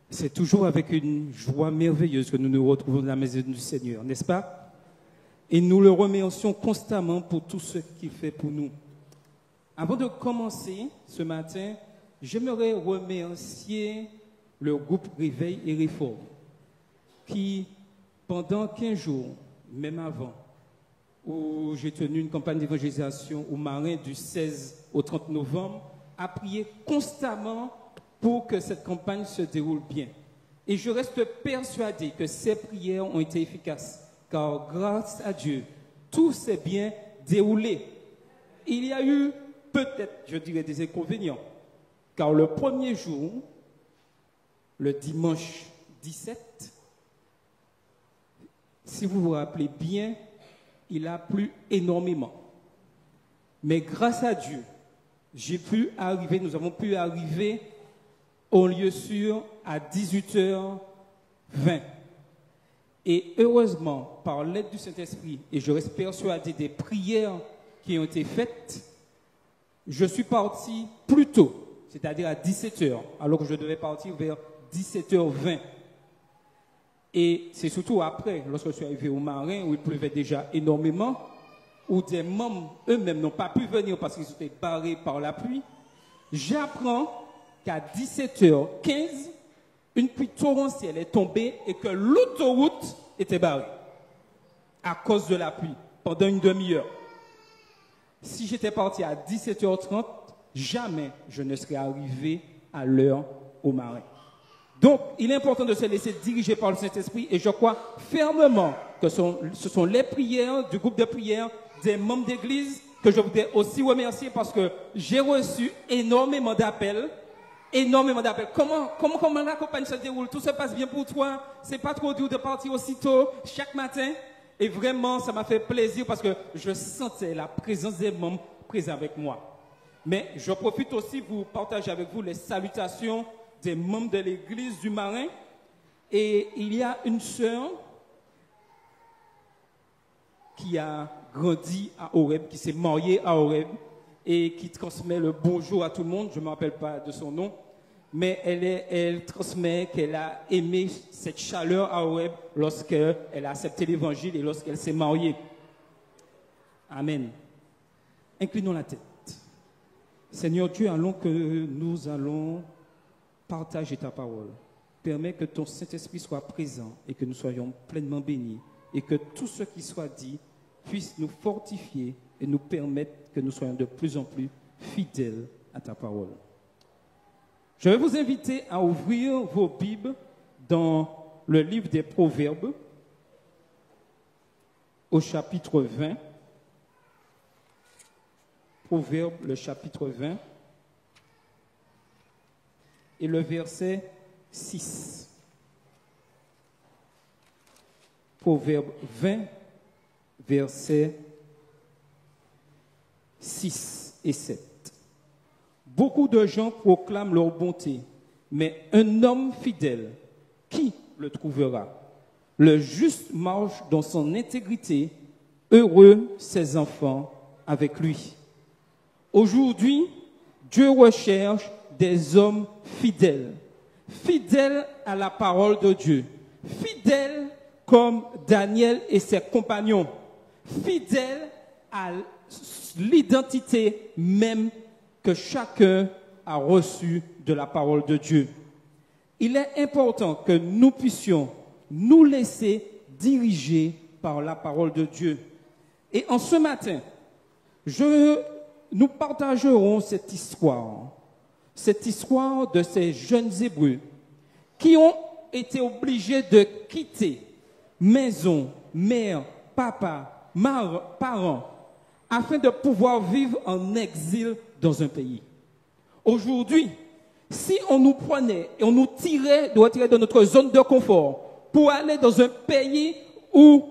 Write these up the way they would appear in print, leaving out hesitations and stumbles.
C'est toujours avec une joie merveilleuse que nous nous retrouvons dans la maison du Seigneur, n'est-ce pas? Et nous le remercions constamment pour tout ce qu'il fait pour nous. Avant de commencer ce matin, j'aimerais remercier le groupe Réveil et Réforme qui, pendant 15 jours, même avant, où j'ai tenu une campagne d'évangélisation au Marin du 16 au 30 novembre, a prié constamment pour que cette campagne se déroule bien. Et je reste persuadé que ces prières ont été efficaces, car grâce à Dieu, tout s'est bien déroulé. Il y a eu peut-être, je dirais, des inconvénients, car le premier jour, le dimanche 17, si vous vous rappelez bien, il a plu énormément. Mais grâce à Dieu, nous avons pu arriver au lieu sûr à 18h20. Et heureusement, par l'aide du Saint-Esprit, et je reste persuadé des prières qui ont été faites, je suis parti plus tôt, c'est-à-dire à 17h, alors que je devais partir vers 17h20. Et c'est surtout après, lorsque je suis arrivé au Marin, où il pleuvait déjà énormément, où des membres eux-mêmes n'ont pas pu venir parce qu'ils étaient barrés par la pluie, j'apprends qu'à 17h15, une pluie torrentielle est tombée et que l'autoroute était barrée à cause de la pluie pendant une demi-heure. Si j'étais parti à 17h30, jamais je ne serais arrivé à l'heure au Marin. Donc, il est important de se laisser diriger par le Saint-Esprit et je crois fermement que ce sont les prières du groupe de prière des membres d'église que je voudrais aussi remercier parce que j'ai reçu énormément d'appels. Comment la campagne se déroule? Tout se passe bien pour toi? C'est pas trop dur de partir aussitôt chaque matin? Et vraiment, ça m'a fait plaisir parce que je sentais la présence des membres présents avec moi. Mais je profite aussi pour partager avec vous les salutations des membres de l'église du Marin. Et il y a une sœur qui a grandi à Horeb, qui s'est mariée à Horeb et qui transmet le bonjour à tout le monde. Je ne me rappelle pas de son nom, mais elle transmet qu'elle a aimé cette chaleur à Horeb lorsqu'elle a accepté l'évangile et lorsqu'elle s'est mariée. Amen. Inclinons la tête. Seigneur Dieu, nous allons partager ta parole. Permets que ton Saint-Esprit soit présent et que nous soyons pleinement bénis et que tout ce qui soit dit puisse nous fortifier et nous permettre que nous soyons de plus en plus fidèles à ta parole. Je vais vous inviter à ouvrir vos Bibles dans le livre des Proverbes au chapitre 20. Proverbes, le chapitre 20 et le verset 6. Proverbe 20, versets 6 et 7. Beaucoup de gens proclament leur bonté, mais un homme fidèle, qui le trouvera? Le juste marche dans son intégrité, heureux ses enfants avec lui. Aujourd'hui, Dieu recherche des hommes fidèles, fidèles à la parole de Dieu, fidèles comme Daniel et ses compagnons, fidèles à l'identité même que chacun a reçue de la parole de Dieu. Il est important que nous puissions nous laisser diriger par la parole de Dieu. Et en ce matin, nous partagerons cette histoire de ces jeunes Hébreux qui ont été obligés de quitter maison, mère, papa, parents, afin de pouvoir vivre en exil dans un pays. Aujourd'hui, si on nous prenait et on nous tirait de notre zone de confort pour aller dans un pays où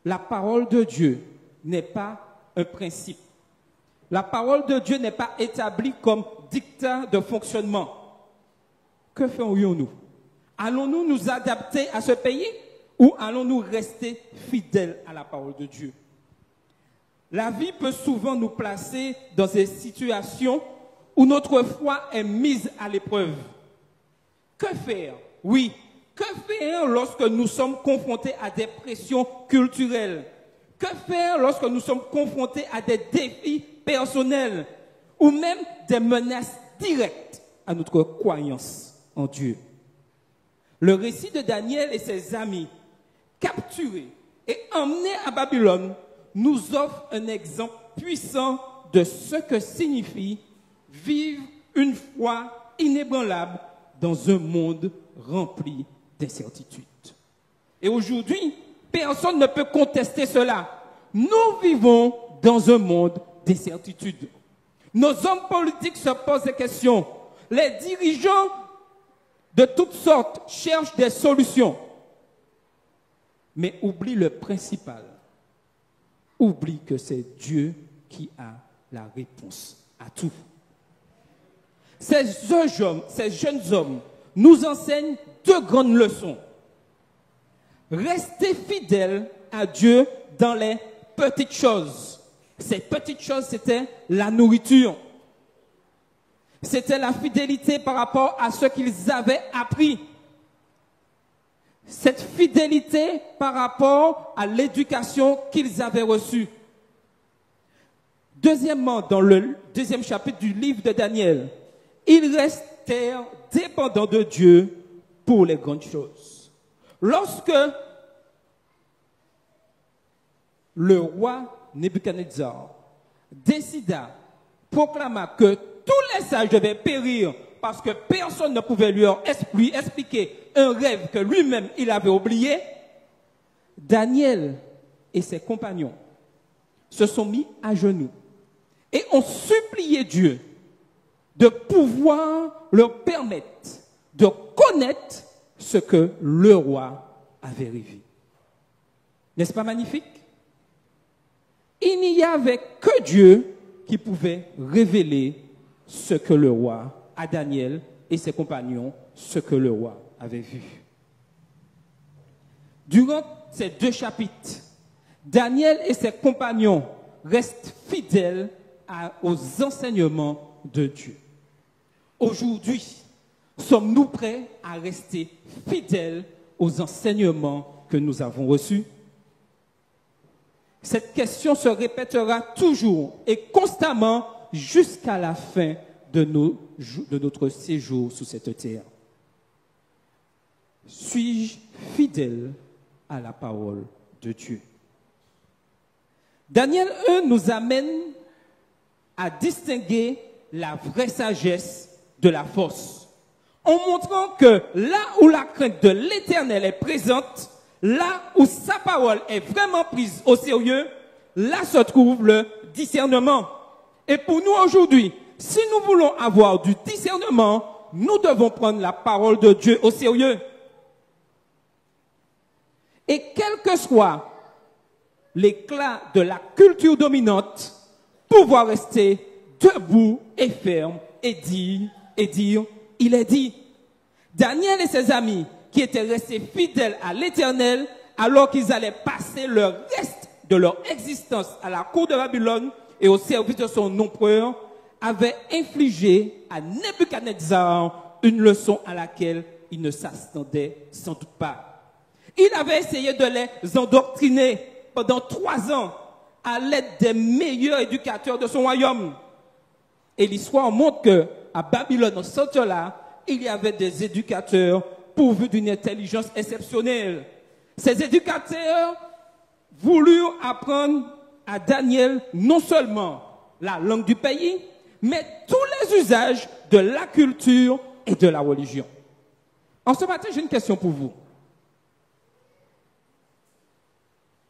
la parole de Dieu n'est pas un principe, la parole de Dieu n'est pas établie comme dictat de fonctionnement, que ferions-nous? Allons-nous nous adapter à ce pays ou allons-nous rester fidèles à la parole de Dieu? La vie peut souvent nous placer dans des situations où notre foi est mise à l'épreuve. Que faire? Oui. Que faire lorsque nous sommes confrontés à des pressions culturelles? Que faire lorsque nous sommes confrontés à des défis personnels ou même des menaces directes à notre croyance en Dieu? Le récit de Daniel et ses amis, capturés et emmenés à Babylone, nous offre un exemple puissant de ce que signifie vivre une foi inébranlable dans un monde rempli d'incertitudes. Et aujourd'hui, personne ne peut contester cela. Nous vivons dans un monde d'incertitude. Nos hommes politiques se posent des questions. Les dirigeants de toutes sortes cherchent des solutions. Mais oublie le principal. Oublie que c'est Dieu qui a la réponse à tout. Ces jeunes hommes nous enseignent deux grandes leçons. Rester fidèle à Dieu dans les petites choses. Ces petites choses, c'était la nourriture. C'était la fidélité par rapport à ce qu'ils avaient appris. Cette fidélité par rapport à l'éducation qu'ils avaient reçue. Deuxièmement, dans le deuxième chapitre du livre de Daniel, ils restèrent dépendants de Dieu pour les grandes choses. Lorsque le roi Nebuchadnezzar proclama que tous les sages devaient périr parce que personne ne pouvait lui expliquer un rêve que lui-même il avait oublié, Daniel et ses compagnons se sont mis à genoux et ont supplié Dieu de pouvoir leur permettre de connaître ce que le roi avait rêvé. N'est-ce pas magnifique? Il n'y avait que Dieu qui pouvait révéler ce que le roi, à Daniel et ses compagnons, ce que le roi avait vu. Durant ces deux chapitres, Daniel et ses compagnons restent fidèles aux enseignements de Dieu. Aujourd'hui, sommes-nous prêts à rester fidèles aux enseignements que nous avons reçus? Cette question se répétera toujours et constamment jusqu'à la fin de notre séjour sur cette terre. Suis-je fidèle à la parole de Dieu? Daniel 1 nous amène à distinguer la vraie sagesse de la fausse, en montrant que là où la crainte de l'Éternel est présente, là où sa parole est vraiment prise au sérieux, là se trouve le discernement. Et pour nous aujourd'hui, si nous voulons avoir du discernement, nous devons prendre la parole de Dieu au sérieux. Et quel que soit l'éclat de la culture dominante, pouvoir rester debout et ferme et dire, il est dit. Daniel et ses amis, qui étaient restés fidèles à l'Éternel, alors qu'ils allaient passer le reste de leur existence à la cour de Babylone et au service de son empereur, avaient infligé à Nebuchadnezzar une leçon à laquelle il ne s'attendait sans doute pas. Il avait essayé de les endoctriner pendant 3 ans à l'aide des meilleurs éducateurs de son royaume. Et l'histoire montre qu'à Babylone, au centre-là, il y avait des éducateurs pourvus d'une intelligence exceptionnelle. Ces éducateurs voulurent apprendre à Daniel non seulement la langue du pays, mais tous les usages de la culture et de la religion. En ce matin, j'ai une question pour vous.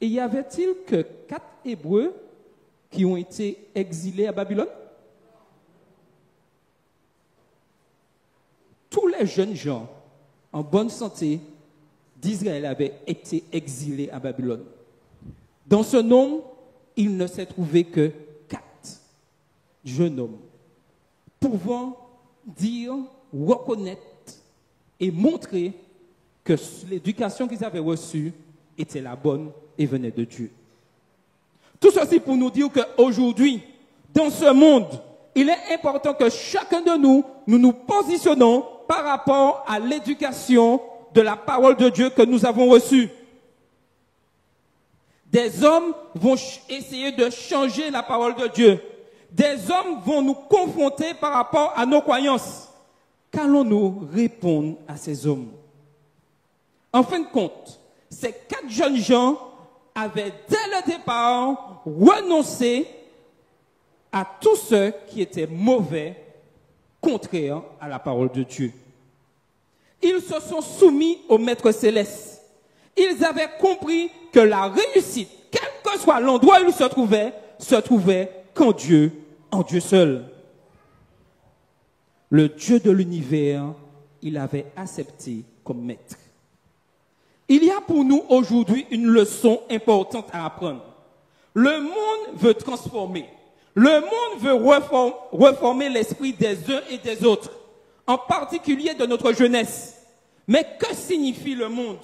Et y avait-il que 4 Hébreux qui ont été exilés à Babylone? Tous les jeunes gens en bonne santé d'Israël avaient été exilés à Babylone. Dans ce nombre, il ne s'est trouvé que 4 jeunes hommes pouvant dire, reconnaître et montrer que l'éducation qu'ils avaient reçue était la bonne et venait de Dieu. Tout ceci pour nous dire qu'aujourd'hui, dans ce monde, il est important que chacun de nous, nous positionnons par rapport à l'éducation de la parole de Dieu que nous avons reçue. Des hommes vont essayer de changer la parole de Dieu. Des hommes vont nous confronter par rapport à nos croyances. Qu'allons-nous répondre à ces hommes? En fin de compte, ces 4 jeunes gens avaient dès le départ renoncé à tout ce qui était mauvais, contraire à la parole de Dieu. Ils se sont soumis au Maître Céleste. Ils avaient compris que la réussite, quel que soit l'endroit où ils se trouvait qu'en Dieu, en Dieu seul. Le Dieu de l'univers, il avait accepté comme maître. Il y a pour nous aujourd'hui une leçon importante à apprendre. Le monde veut transformer. Le monde veut reformer l'esprit des uns et des autres, en particulier de notre jeunesse. Mais que signifie le monde?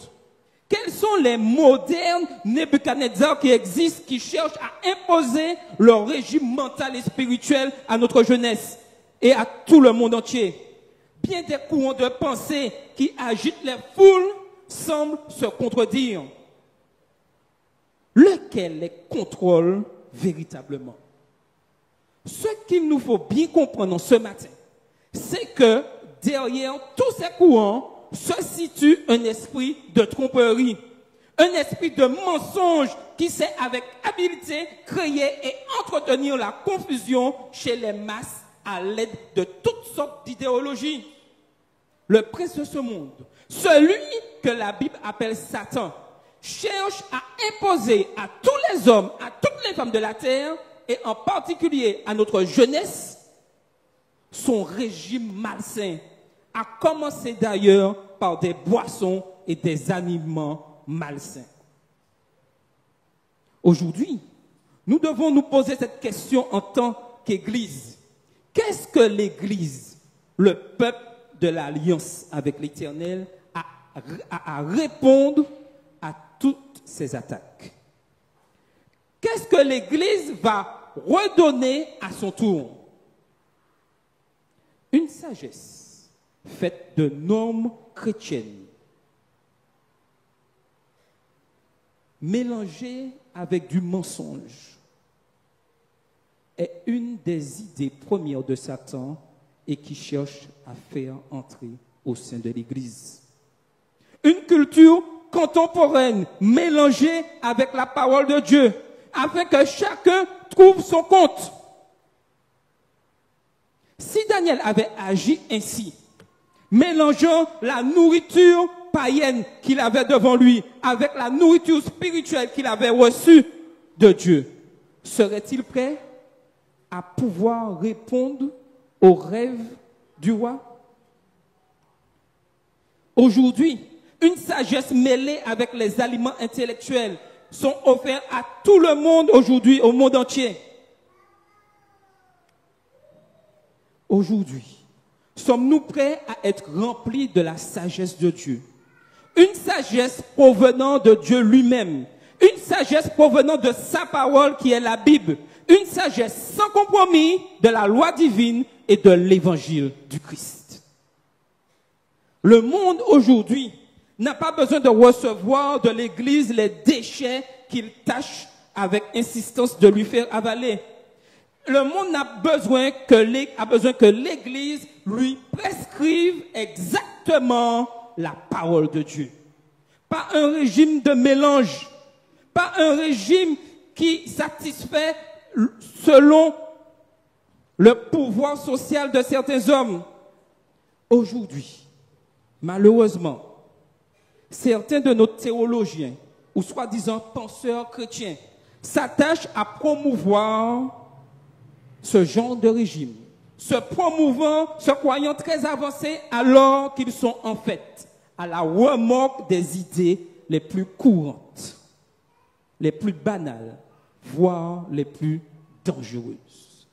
Quels sont les modernes Nebuchadnezzar qui existent, qui cherchent à imposer leur régime mental et spirituel à notre jeunesse et à tout le monde entier? Bien des courants de pensée qui agitent les foules semblent se contredire. Lequel les contrôle véritablement? Ce qu'il nous faut bien comprendre ce matin, c'est que derrière tous ces courants se situe un esprit de tromperie, un esprit de mensonge qui sait avec habileté créer et entretenir la confusion chez les masses à l'aide de toutes sortes d'idéologies. Le prince de ce monde, celui que la Bible appelle Satan, cherche à imposer à tous les hommes, à toutes les femmes de la terre, et en particulier à notre jeunesse, son régime malsain, à commencer d'ailleurs par des boissons et des aliments malsains. Aujourd'hui, nous devons nous poser cette question en tant qu'Église. Qu'est-ce que l'Église, le peuple de l'Alliance avec l'Éternel, a à répondre à toutes ces attaques? Qu'est-ce que l'Église va redonner à son tour? Une sagesse faite de normes chrétiennes, mélangée avec du mensonge, est une des idées premières de Satan et qui cherche à faire entrer au sein de l'Église. Une culture contemporaine mélangée avec la parole de Dieu, afin que chacun trouve son compte. Si Daniel avait agi ainsi, mélangeant la nourriture païenne qu'il avait devant lui avec la nourriture spirituelle qu'il avait reçue de Dieu, serait-il prêt à pouvoir répondre aux rêves du roi? Aujourd'hui, une sagesse mêlée avec les aliments intellectuels sont offerts à tout le monde aujourd'hui, au monde entier. Aujourd'hui, sommes-nous prêts à être remplis de la sagesse de Dieu? Une sagesse provenant de Dieu lui-même. Une sagesse provenant de sa parole qui est la Bible. Une sagesse sans compromis de la loi divine et de l'évangile du Christ. Le monde aujourd'hui n'a pas besoin de recevoir de l'Église les déchets qu'il tâche avec insistance de lui faire avaler. Le monde a besoin que l'Église lui prescrive exactement la parole de Dieu. Pas un régime de mélange, pas un régime qui satisfait selon le pouvoir social de certains hommes. Aujourd'hui, malheureusement, certains de nos théologiens, ou soi-disant penseurs chrétiens, s'attachent à promouvoir ce genre de régime, se promouvant, se croyant très avancés, alors qu'ils sont en fait à la remorque des idées les plus courantes, les plus banales, voire les plus dangereuses.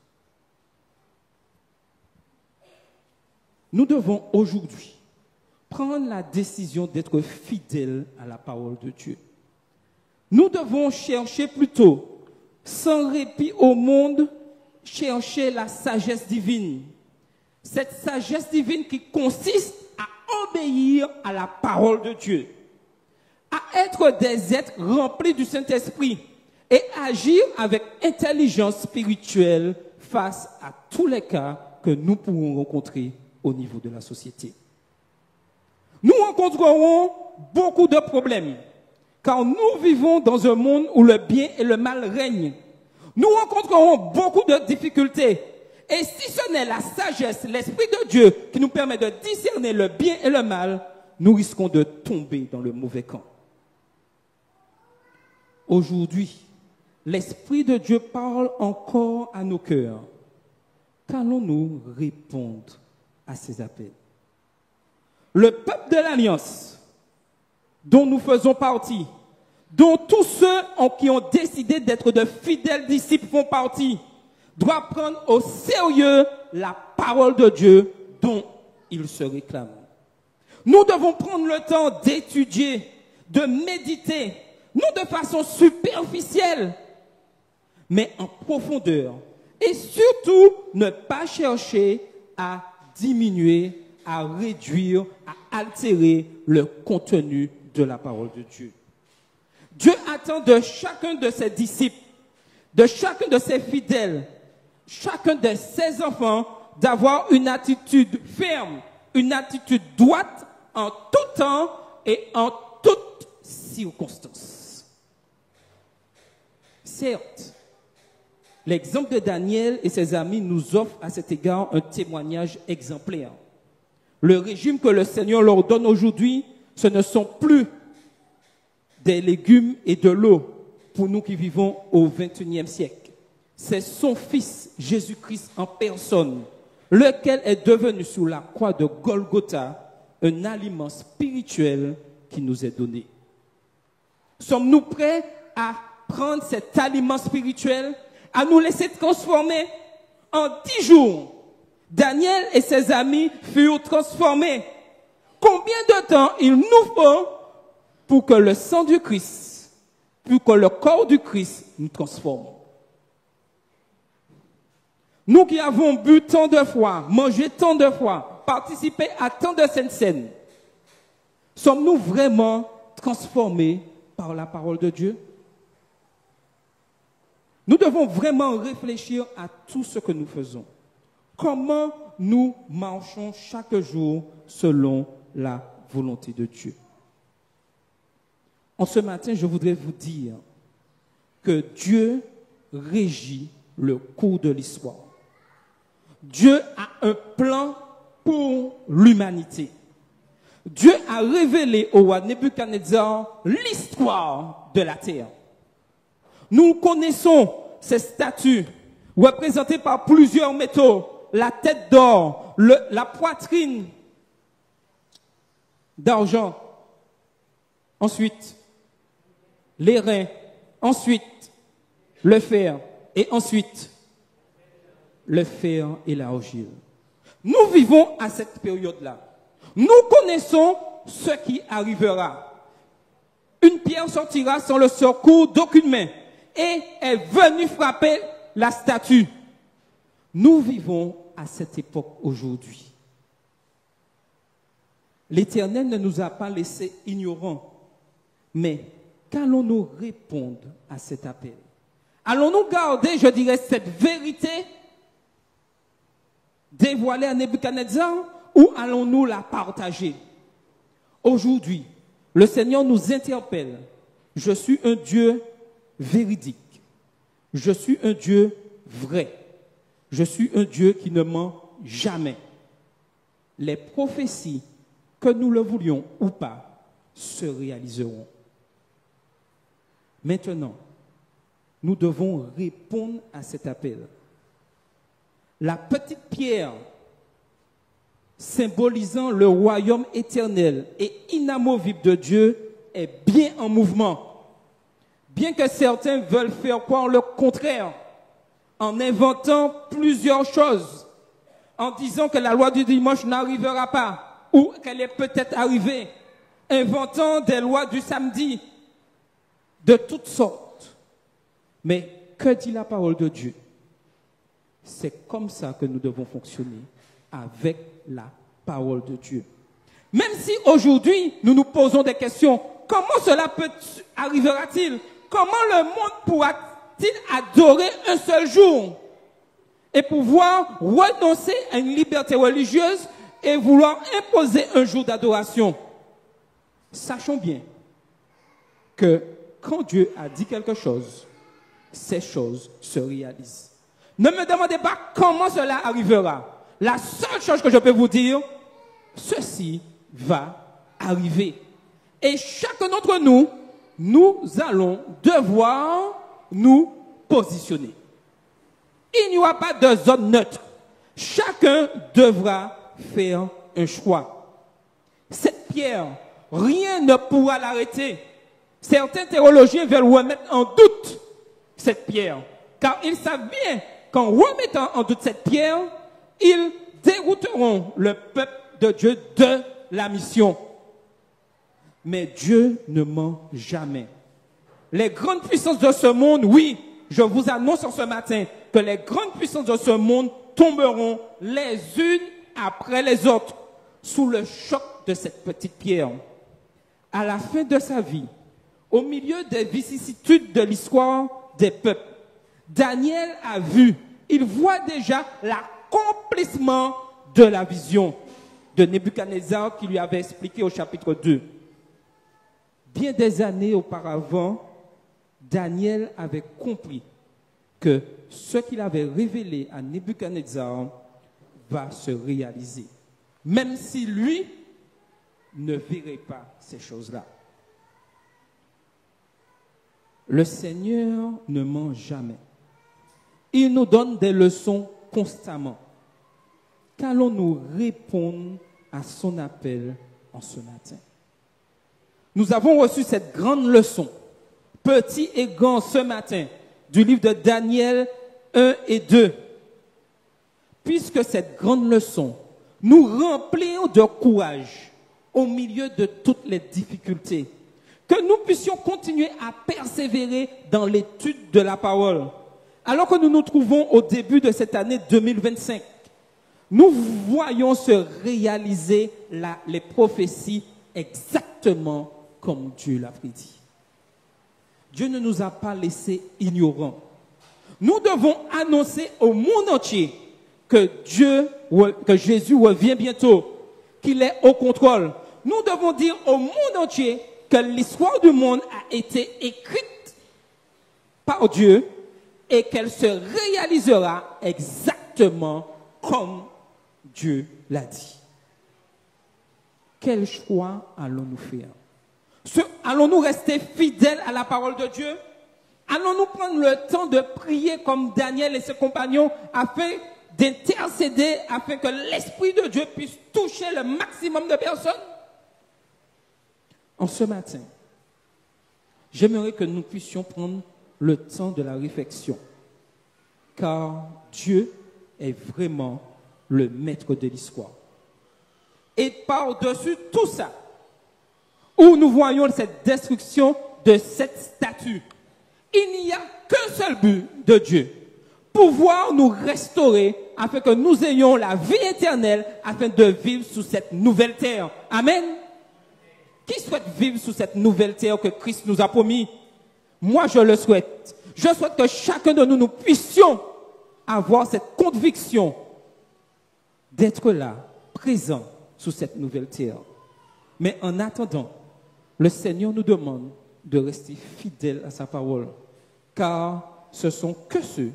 Nous devons aujourd'hui prendre la décision d'être fidèles à la parole de Dieu. Nous devons chercher plutôt, sans répit au monde, chercher la sagesse divine. Cette sagesse divine qui consiste obéir à la parole de Dieu, à être des êtres remplis du Saint-Esprit et agir avec intelligence spirituelle face à tous les cas que nous pourrons rencontrer au niveau de la société. Nous rencontrerons beaucoup de problèmes, car nous vivons dans un monde où le bien et le mal règnent. Nous rencontrerons beaucoup de difficultés. Et si ce n'est la sagesse, l'Esprit de Dieu qui nous permet de discerner le bien et le mal, nous risquons de tomber dans le mauvais camp. Aujourd'hui, l'Esprit de Dieu parle encore à nos cœurs. Qu'allons-nous répondre à ces appels? Le peuple de l'Alliance, dont nous faisons partie, dont tous ceux qui ont décidé d'être de fidèles disciples font partie, doit prendre au sérieux la parole de Dieu dont il se réclame. Nous devons prendre le temps d'étudier, de méditer, non de façon superficielle, mais en profondeur. Et surtout, ne pas chercher à diminuer, à réduire, à altérer le contenu de la parole de Dieu. Dieu attend de chacun de ses disciples, de chacun de ses fidèles, chacun de ses enfants, d'avoir une attitude ferme, une attitude droite en tout temps et en toutes circonstances. Certes, l'exemple de Daniel et ses amis nous offre à cet égard un témoignage exemplaire. Le régime que le Seigneur leur donne aujourd'hui, ce ne sont plus des légumes et de l'eau pour nous qui vivons au XXIe siècle. C'est son Fils, Jésus-Christ en personne, lequel est devenu sur la croix de Golgotha un aliment spirituel qui nous est donné. Sommes-nous prêts à prendre cet aliment spirituel, à nous laisser transformer? En 10 jours, Daniel et ses amis furent transformés. Combien de temps il nous faut pour que le sang du Christ, pour que le corps du Christ nous transforme? Nous qui avons bu tant de fois, mangé tant de fois, participé à tant de saintes scènes, sommes-nous vraiment transformés par la parole de Dieu? Nous devons vraiment réfléchir à tout ce que nous faisons. Comment nous marchons chaque jour selon la volonté de Dieu? En ce matin, je voudrais vous dire que Dieu régit le cours de l'histoire. Dieu a un plan pour l'humanité. Dieu a révélé au roi Nebuchadnezzar l'histoire de la terre. Nous connaissons ces statues représentées par plusieurs métaux, la tête d'or, la poitrine d'argent, ensuite les reins, ensuite le fer et ensuite le fer et l'argile. Nous vivons à cette période-là. Nous connaissons ce qui arrivera. Une pierre sortira sans le secours d'aucune main et est venue frapper la statue. Nous vivons à cette époque aujourd'hui. L'Éternel ne nous a pas laissés ignorants. Mais qu'allons-nous répondre à cet appel? Allons-nous garder, je dirais, cette vérité dévoilée à Nebuchadnezzar ou allons-nous la partager? Aujourd'hui, le Seigneur nous interpelle. Je suis un Dieu véridique. Je suis un Dieu vrai. Je suis un Dieu qui ne ment jamais. Les prophéties, que nous le voulions ou pas, se réaliseront. Maintenant, nous devons répondre à cet appel. La petite pierre symbolisant le royaume éternel et inamovible de Dieu est bien en mouvement. Bien que certains veulent faire croire le contraire, en inventant plusieurs choses, en disant que la loi du dimanche n'arrivera pas, ou qu'elle est peut-être arrivée, inventant des lois du samedi, de toutes sortes. Mais que dit la parole de Dieu? C'est comme ça que nous devons fonctionner avec la parole de Dieu. Même si aujourd'hui, nous nous posons des questions, comment cela arrivera-t-il? Comment le monde pourra-t-il adorer un seul jour et pouvoir renoncer à une liberté religieuse et vouloir imposer un jour d'adoration? Sachons bien que quand Dieu a dit quelque chose, ces choses se réalisent. Ne me demandez pas comment cela arrivera. La seule chose que je peux vous dire, ceci va arriver. Et chacun d'entre nous, nous allons devoir nous positionner. Il n'y aura pas de zone neutre. Chacun devra faire un choix. Cette pierre, rien ne pourra l'arrêter. Certains théologiens veulent remettre en doute cette pierre, car ils savent bien qu'en remettant en doute cette pierre, ils dérouteront le peuple de Dieu de la mission. Mais Dieu ne ment jamais. Les grandes puissances de ce monde, oui, je vous annonce en ce matin que les grandes puissances de ce monde tomberont les unes après les autres sous le choc de cette petite pierre. À la fin de sa vie, au milieu des vicissitudes de l'histoire des peuples, Daniel a vu, il voit déjà l'accomplissement de la vision de Nebuchadnezzar qui lui avait expliqué au chapitre 2. Bien des années auparavant, Daniel avait compris que ce qu'il avait révélé à Nebuchadnezzar va se réaliser, même si lui ne verrait pas ces choses-là. Le Seigneur ne ment jamais. Il nous donne des leçons constamment. Qu'allons-nous répondre à son appel en ce matin? Nous avons reçu cette grande leçon, petit et grand, ce matin, du livre de Daniel 1 et 2. Puisque cette grande leçon nous remplit de courage au milieu de toutes les difficultés, que nous puissions continuer à persévérer dans l'étude de la parole. Alors que nous nous trouvons au début de cette année 2025, nous voyons se réaliser les prophéties exactement comme Dieu l'a prédit. Dieu ne nous a pas laissés ignorants. Nous devons annoncer au monde entier que Jésus revient bientôt, qu'il est au contrôle. Nous devons dire au monde entier que l'histoire du monde a été écrite par Dieu et qu'elle se réalisera exactement comme Dieu l'a dit. Quel choix allons-nous faire? Allons-nous rester fidèles à la parole de Dieu? Allons-nous prendre le temps de prier comme Daniel et ses compagnons afin d'intercéder, afin que l'Esprit de Dieu puisse toucher le maximum de personnes? En ce matin, j'aimerais que nous puissions prendre le temps de la réflexion, car Dieu est vraiment le maître de l'histoire. Et par-dessus tout ça, où nous voyons cette destruction de cette statue, il n'y a qu'un seul but de Dieu, pouvoir nous restaurer afin que nous ayons la vie éternelle, afin de vivre sous cette nouvelle terre. Amen. Qui souhaite vivre sous cette nouvelle terre que Christ nous a promis? Moi, je le souhaite. Je souhaite que chacun de nous, nous puissions avoir cette conviction d'être là, présent sous cette nouvelle terre. Mais en attendant, le Seigneur nous demande de rester fidèles à sa parole, car ce sont que ceux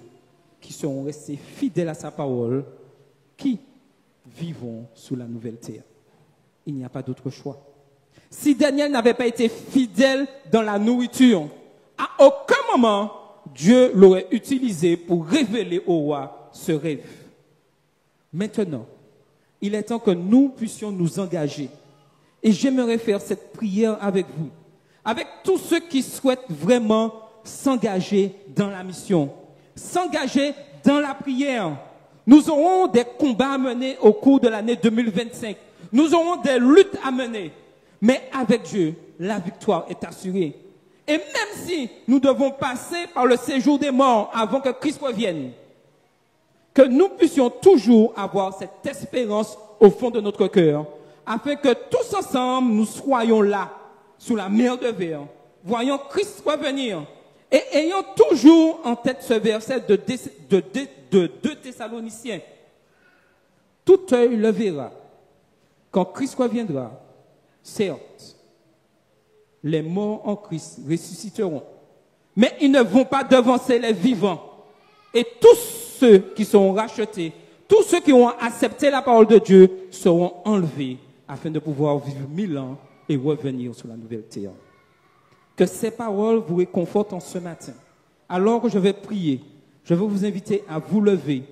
qui seront restés fidèles à sa parole qui vivront sous la nouvelle terre. Il n'y a pas d'autre choix. Si Daniel n'avait pas été fidèle dans la nourriture, à aucun moment Dieu l'aurait utilisé pour révéler au roi ce rêve. Maintenant, il est temps que nous puissions nous engager. Et j'aimerais faire cette prière avec vous, avec tous ceux qui souhaitent vraiment s'engager dans la mission, s'engager dans la prière. Nous aurons des combats à mener au cours de l'année 2025. Nous aurons des luttes à mener. Mais avec Dieu, la victoire est assurée. Et même si nous devons passer par le séjour des morts avant que Christ revienne, que nous puissions toujours avoir cette espérance au fond de notre cœur, afin que tous ensemble nous soyons là, sous la mer de verre, voyant Christ revenir et ayant toujours en tête ce verset de 2 Thessaloniciens. Tout œil le verra quand Christ reviendra. Certes, les morts en Christ ressusciteront, mais ils ne vont pas devancer les vivants. Et tous ceux qui seront rachetés, tous ceux qui ont accepté la parole de Dieu seront enlevés afin de pouvoir vivre 1000 ans et revenir sur la nouvelle terre. Que ces paroles vous réconfortent en ce matin. Alors que je vais prier, je vais vous inviter à vous lever,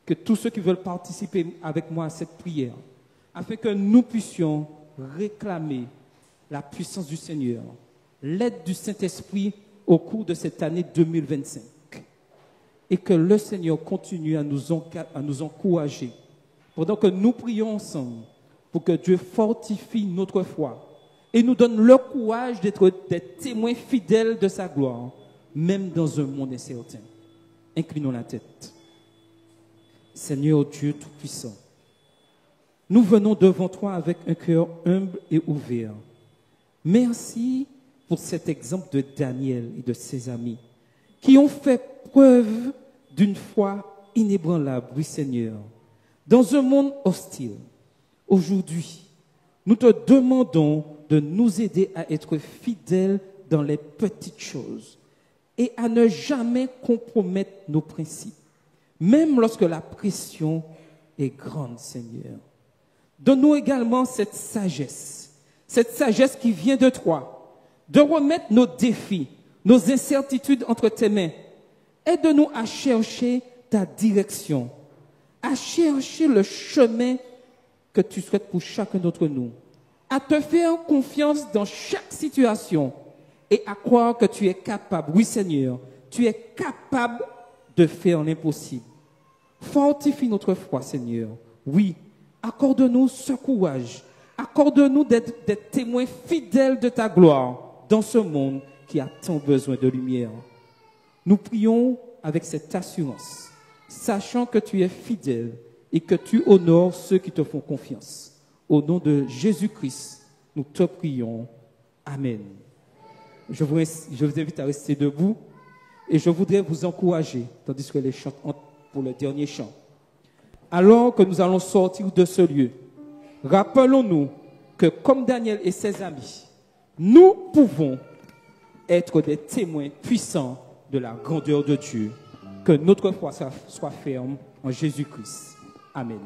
que tous ceux qui veulent participer avec moi à cette prière, afin que nous puissions réclamer la puissance du Seigneur, l'aide du Saint-Esprit au cours de cette année 2025. Et que le Seigneur continue à nous encourager pendant que nous prions ensemble pour que Dieu fortifie notre foi et nous donne le courage d'être des témoins fidèles de sa gloire, même dans un monde incertain. Inclinons la tête. Seigneur Dieu Tout-Puissant, nous venons devant toi avec un cœur humble et ouvert. Merci pour cet exemple de Daniel et de ses amis qui ont fait preuve d'une foi inébranlable, oui Seigneur, dans un monde hostile. Aujourd'hui, nous te demandons de nous aider à être fidèles dans les petites choses et à ne jamais compromettre nos principes, même lorsque la pression est grande, Seigneur. Donne-nous également cette sagesse qui vient de toi, de remettre nos défis, nos incertitudes entre tes mains. Aide-nous à chercher ta direction, à chercher le chemin que tu souhaites pour chacun d'entre nous, à te faire confiance dans chaque situation et à croire que tu es capable, oui Seigneur, tu es capable de faire l'impossible. Fortifie notre foi, Seigneur. Oui, accorde-nous ce courage, accorde-nous d'être des témoins fidèles de ta gloire dans ce monde qui a tant besoin de lumière. Nous prions avec cette assurance, sachant que tu es fidèle et que tu honores ceux qui te font confiance. Au nom de Jésus-Christ, nous te prions. Amen. Je vous invite à rester debout et je voudrais vous encourager, tandis que les chants entrent pour le dernier chant. Alors que nous allons sortir de ce lieu, rappelons-nous que comme Daniel et ses amis, nous pouvons être des témoins puissants de la grandeur de Dieu. Que notre foi soit ferme en Jésus-Christ. Amen.